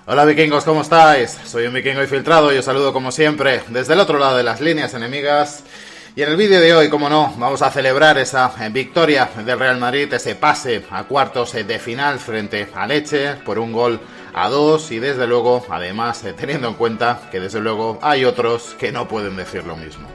Hola vikingos, ¿cómo estáis? Soy un vikingo infiltrado y os saludo como siempre desde el otro lado de las líneas enemigas. Y en el vídeo de hoy, como no, vamos a celebrar esa victoria del Real Madrid, ese pase a cuartos de final frente a Lecce por 1-2 y desde luego, además, teniendo en cuenta que desde luego hay otros que no pueden decir lo mismo.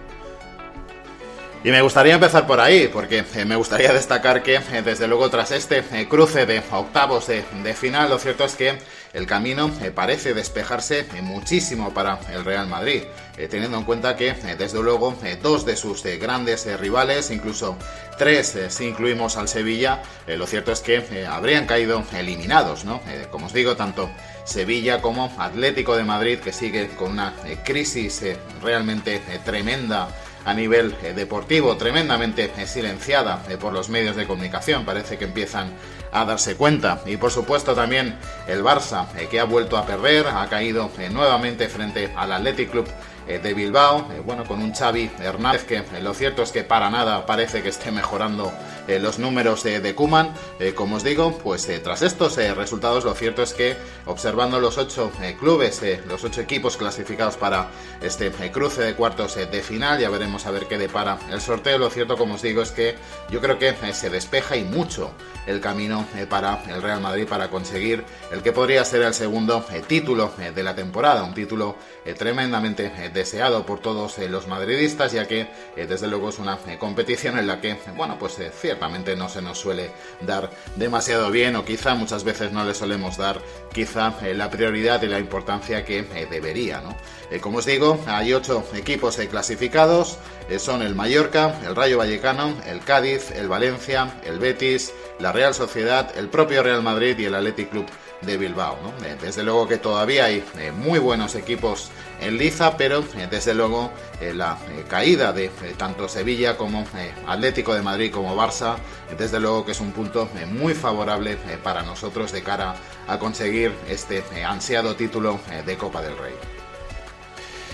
Y me gustaría empezar por ahí, porque me gustaría destacar que, desde luego, tras este cruce de octavos de final, lo cierto es que el camino parece despejarse muchísimo para el Real Madrid, teniendo en cuenta que, desde luego, dos de sus grandes rivales, incluso tres si incluimos al Sevilla, lo cierto es que habrían caído eliminados, ¿no? Como os digo, tanto Sevilla como Atlético de Madrid, que sigue con una crisis realmente tremenda a nivel deportivo, tremendamente silenciada por los medios de comunicación, parece que empiezan a darse cuenta. Y por supuesto también el Barça, que ha vuelto a perder, ha caído nuevamente frente al Athletic Club de Bilbao, bueno, con un Xavi Hernández que lo cierto es que para nada parece que esté mejorando los números de Koeman. Como os digo, pues tras estos resultados, lo cierto es que observando los 8 clubes, los 8 equipos clasificados para este cruce de cuartos de final, ya veremos a ver qué depara el sorteo. Lo cierto, como os digo, es que yo creo que se despeja y mucho el camino para el Real Madrid para conseguir el que podría ser el segundo título de la temporada, un título tremendamente deseado por todos los madridistas, ya que desde luego es una competición en la que, bueno, pues ciertamente no se nos suele dar demasiado bien, o quizá muchas veces no le solemos dar quizá la prioridad y la importancia que debería, ¿no? Como os digo, hay 8 equipos clasificados, son el Mallorca, el Rayo Vallecano, el Cádiz, el Valencia, el Betis, la Real Sociedad, el propio Real Madrid y el Athletic Club de Bilbao, ¿no? Desde luego que todavía hay muy buenos equipos en liza, pero desde luego la caída de tanto Sevilla como Atlético de Madrid como Barça, desde luego que es un punto muy favorable para nosotros de cara a conseguir este ansiado título de Copa del Rey.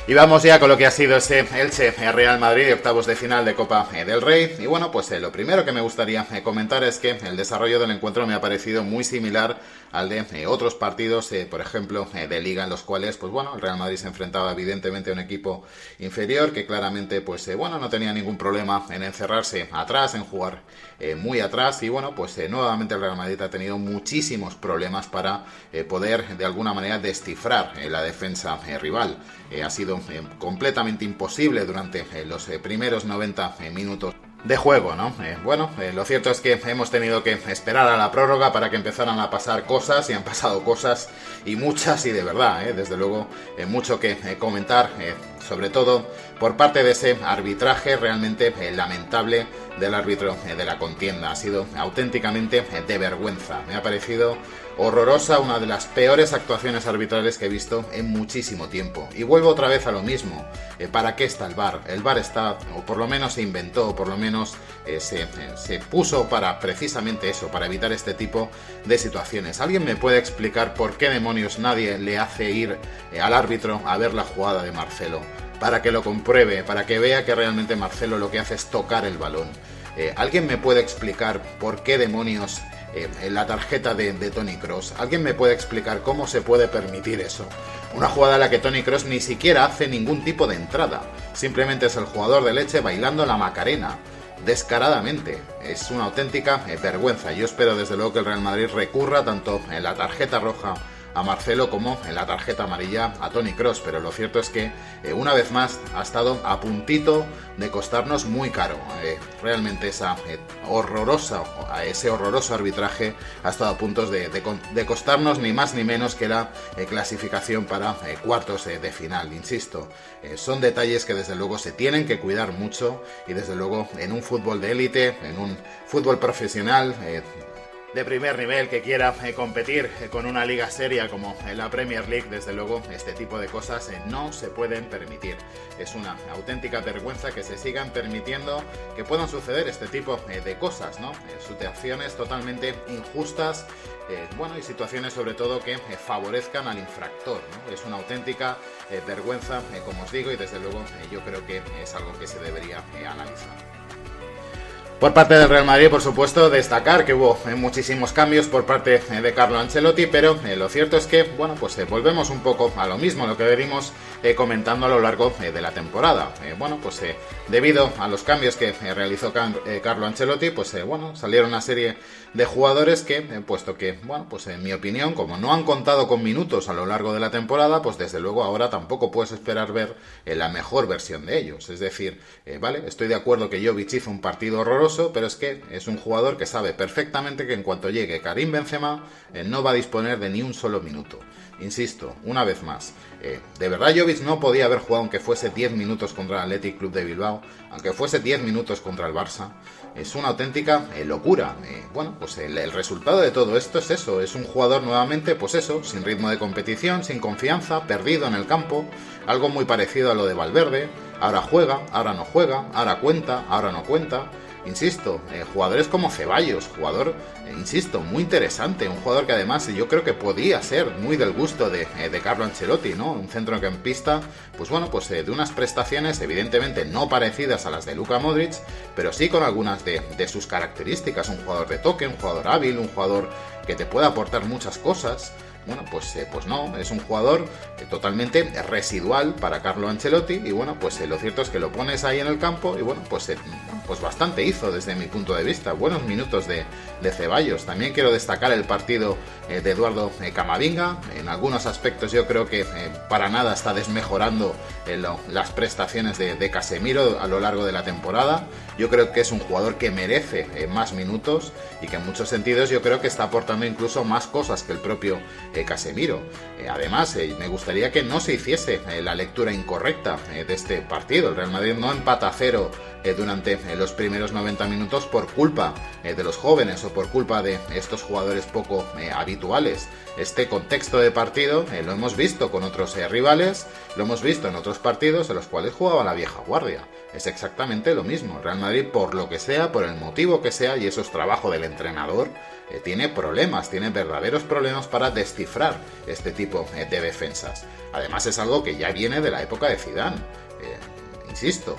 Y vamos ya con lo que ha sido ese Elche Real Madrid, octavos de final de Copa del Rey. Y bueno, pues lo primero que me gustaría comentar es que el desarrollo del encuentro me ha parecido muy similar al de otros partidos, por ejemplo, de Liga, en los cuales, pues bueno, el Real Madrid se enfrentaba evidentemente a un equipo inferior que claramente, pues bueno, no tenía ningún problema en encerrarse atrás, en jugar muy atrás. Y bueno, pues nuevamente el Real Madrid ha tenido muchísimos problemas para poder de alguna manera descifrar la defensa rival. Ha sido completamente imposible durante los primeros 90 minutos de juego, ¿no? Lo cierto es que hemos tenido que esperar a la prórroga para que empezaran a pasar cosas, y han pasado cosas y muchas, y de verdad, desde luego, mucho que comentar, sobre todo por parte de ese arbitraje realmente lamentable del árbitro de la contienda. Ha sido auténticamente de vergüenza. Me ha parecido horrorosa, una de las peores actuaciones arbitrales que he visto en muchísimo tiempo. Y vuelvo otra vez a lo mismo. ¿Para qué está el VAR? El VAR está, o por lo menos se inventó, o por lo menos se puso para precisamente eso, para evitar este tipo de situaciones. ¿Alguien me puede explicar por qué demonios nadie le hace ir al árbitro a ver la jugada de Marcelo? Para que lo compruebe, para que vea que realmente Marcelo lo que hace es tocar el balón. ¿Alguien me puede explicar por qué demonios la tarjeta de Toni Kroos? ¿Alguien me puede explicar cómo se puede permitir eso? Una jugada en la que Toni Kroos ni siquiera hace ningún tipo de entrada. Simplemente es el jugador de Lecce bailando la Macarena. Descaradamente. Es una auténtica vergüenza. Yo espero desde luego que el Real Madrid recurra tanto en la tarjeta roja a Marcelo como en la tarjeta amarilla a Toni Kroos, pero lo cierto es que una vez más ha estado a puntito de costarnos muy caro. Realmente ese horroroso arbitraje ha estado a punto de costarnos ni más ni menos que la clasificación para cuartos de final. Insisto, son detalles que desde luego se tienen que cuidar mucho, y desde luego en un fútbol de élite, en un fútbol profesional de primer nivel que quiera competir con una liga seria como la Premier League, desde luego este tipo de cosas no se pueden permitir. Es una auténtica vergüenza que se sigan permitiendo que puedan suceder este tipo de cosas, ¿no? Situaciones totalmente injustas, y situaciones sobre todo que favorezcan al infractor, ¿no? Es una auténtica vergüenza, como os digo, y desde luego yo creo que es algo que se debería analizar. Por parte del Real Madrid, por supuesto, destacar que hubo muchísimos cambios por parte de Carlo Ancelotti, pero lo cierto es que, bueno, pues volvemos un poco a lo mismo, lo que venimos comentando a lo largo de la temporada. Bueno, pues debido a los cambios que realizó Carlo Ancelotti, pues bueno, salieron una serie de jugadores que, puesto que, bueno, pues en mi opinión, como no han contado con minutos a lo largo de la temporada, pues desde luego ahora tampoco puedes esperar ver la mejor versión de ellos. Es decir, vale, estoy de acuerdo que Jovic hizo un partido horroroso, pero es que es un jugador que sabe perfectamente que en cuanto llegue Karim Benzema no va a disponer de ni un solo minuto. Insisto, una vez más, de verdad Jovic no podía haber jugado aunque fuese 10 minutos contra el Athletic Club de Bilbao, aunque fuese 10 minutos contra el Barça. Es una auténtica locura. Bueno, pues el resultado de todo esto es eso, es un jugador nuevamente, pues eso, sin ritmo de competición, sin confianza, perdido en el campo, algo muy parecido a lo de Valverde. Ahora juega, ahora no juega, ahora cuenta, ahora no cuenta. Insisto, jugadores como Ceballos, jugador, insisto, muy interesante, un jugador que además yo creo que podía ser muy del gusto de Carlo Ancelotti, ¿no? Un centrocampista, pues bueno, pues de unas prestaciones evidentemente no parecidas a las de Luka Modric, pero sí con algunas de sus características, un jugador de toque, un jugador hábil, un jugador que te puede aportar muchas cosas. Bueno, pues no, es un jugador totalmente residual para Carlo Ancelotti y bueno, pues lo cierto es que lo pones ahí en el campo y bueno, pues bastante hizo desde mi punto de vista, buenos minutos de Ceballos. También quiero destacar el partido de Eduardo Camavinga, en algunos aspectos yo creo que para nada está desmejorando las prestaciones de Casemiro a lo largo de la temporada. Yo creo que es un jugador que merece más minutos y que en muchos sentidos yo creo que está aportando incluso más cosas que el propio Casemiro. Además, me gustaría que no se hiciese la lectura incorrecta de este partido. El Real Madrid no empata a 0 durante los primeros 90 minutos por culpa de los jóvenes o por culpa de estos jugadores poco habituales. Este contexto de partido lo hemos visto con otros rivales, lo hemos visto en otros partidos en los cuales jugaba la vieja guardia. Es exactamente lo mismo. Real Madrid, por lo que sea, por el motivo que sea, y eso es trabajo del entrenador, tiene problemas, tiene verdaderos problemas para descifrar este tipo de defensas. Además es algo que ya viene de la época de Zidane. Insisto,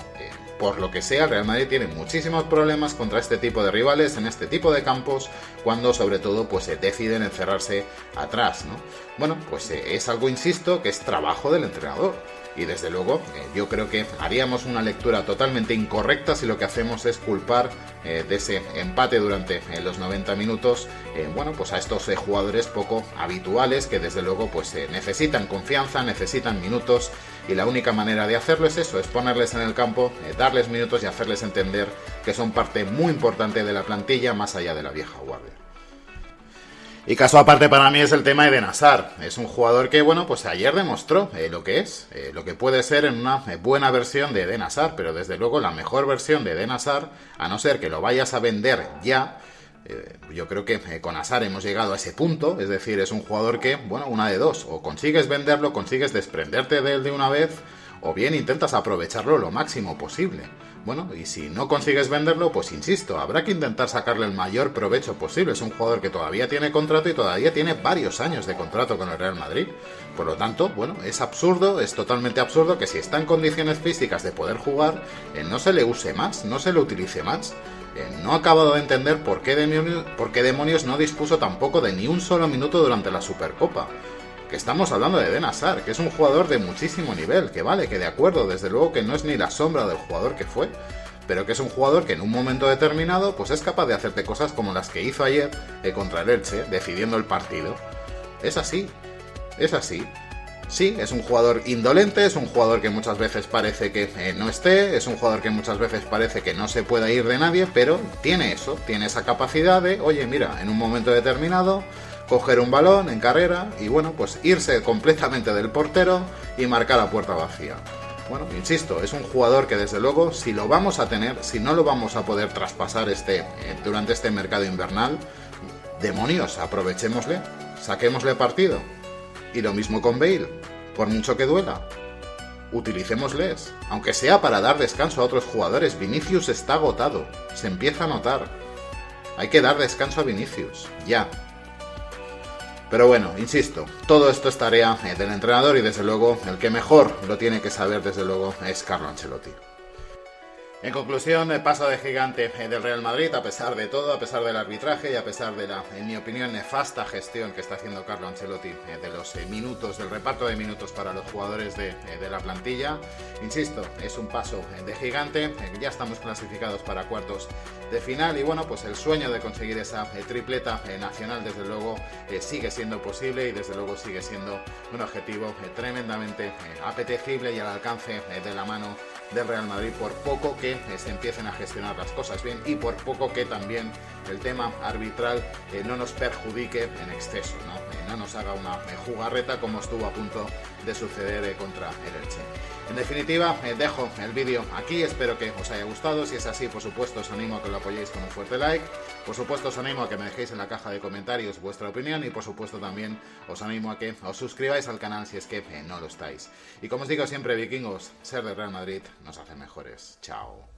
por lo que sea, el Real Madrid tiene muchísimos problemas contra este tipo de rivales, en este tipo de campos, cuando sobre todo pues deciden encerrarse atrás, ¿no? Bueno, pues es algo, insisto, que es trabajo del entrenador. Y desde luego, yo creo que haríamos una lectura totalmente incorrecta si lo que hacemos es culpar de ese empate durante los 90 minutos, bueno, pues a estos jugadores poco habituales que desde luego pues necesitan confianza, necesitan minutos, y la única manera de hacerlo es eso, es ponerles en el campo, darles minutos y hacerles entender que son parte muy importante de la plantilla más allá de la vieja guardia. Y caso aparte para mí es el tema de Eden Hazard. Es un jugador que, bueno, pues ayer demostró lo que es, lo que puede ser en una buena versión de Eden Hazard, pero desde luego la mejor versión de Eden Hazard, a no ser que lo vayas a vender ya, yo creo que con Hazard hemos llegado a ese punto, es decir, es un jugador que, bueno, una de dos, o consigues venderlo, consigues desprenderte de él de una vez, o bien intentas aprovecharlo lo máximo posible. Bueno, y si no consigues venderlo, pues insisto, habrá que intentar sacarle el mayor provecho posible. Es un jugador que todavía tiene contrato y todavía tiene varios años de contrato con el Real Madrid. Por lo tanto, bueno, es absurdo, es totalmente absurdo que si está en condiciones físicas de poder jugar, no se le use más, no se le utilice más. No he acabado de entender por qué demonios no dispuso tampoco de ni un solo minuto durante la Supercopa. Que estamos hablando de Eden Hazard, que es un jugador de muchísimo nivel, que vale, que de acuerdo, desde luego que no es ni la sombra del jugador que fue, pero que es un jugador que en un momento determinado pues es capaz de hacerte cosas como las que hizo ayer contra el Elche, decidiendo el partido. Es así, es así. Sí, es un jugador indolente, es un jugador que muchas veces parece que no esté, es un jugador que muchas veces parece que no se pueda ir de nadie, pero tiene eso, tiene esa capacidad de, oye, mira, en un momento determinado coger un balón en carrera y bueno, pues irse completamente del portero y marcar a puerta vacía. Bueno, insisto, es un jugador que desde luego, si lo vamos a tener, si no lo vamos a poder traspasar durante este mercado invernal, demonios, aprovechémosle, saquémosle partido. Y lo mismo con Bale, por mucho que duela, utilicémosles, aunque sea para dar descanso a otros jugadores. Vinicius está agotado, se empieza a notar. Hay que dar descanso a Vinicius, ya. Pero bueno, insisto, todo esto es tarea del entrenador y desde luego el que mejor lo tiene que saber desde luego es Carlo Ancelotti. En conclusión, el paso de gigante del Real Madrid, a pesar de todo, a pesar del arbitraje y a pesar de la, en mi opinión, nefasta gestión que está haciendo Carlo Ancelotti de los minutos, del reparto de minutos para los jugadores de la plantilla. Insisto, es un paso de gigante, ya estamos clasificados para cuartos de final y bueno, pues el sueño de conseguir esa tripleta nacional desde luego sigue siendo posible y desde luego sigue siendo un objetivo tremendamente apetecible y al alcance de la mano del Real Madrid, por poco que se empiecen a gestionar las cosas bien y por poco que también el tema arbitral no nos perjudique en exceso, no nos haga una jugarreta como estuvo a punto de suceder contra el Elche. En definitiva, dejo el vídeo aquí, espero que os haya gustado. Si es así, por supuesto, os animo a que lo apoyéis con un fuerte like. Por supuesto, os animo a que me dejéis en la caja de comentarios vuestra opinión y, por supuesto, también os animo a que os suscribáis al canal si es que no lo estáis. Y como os digo siempre, vikingos, ser del Real Madrid nos hace mejores. Chao.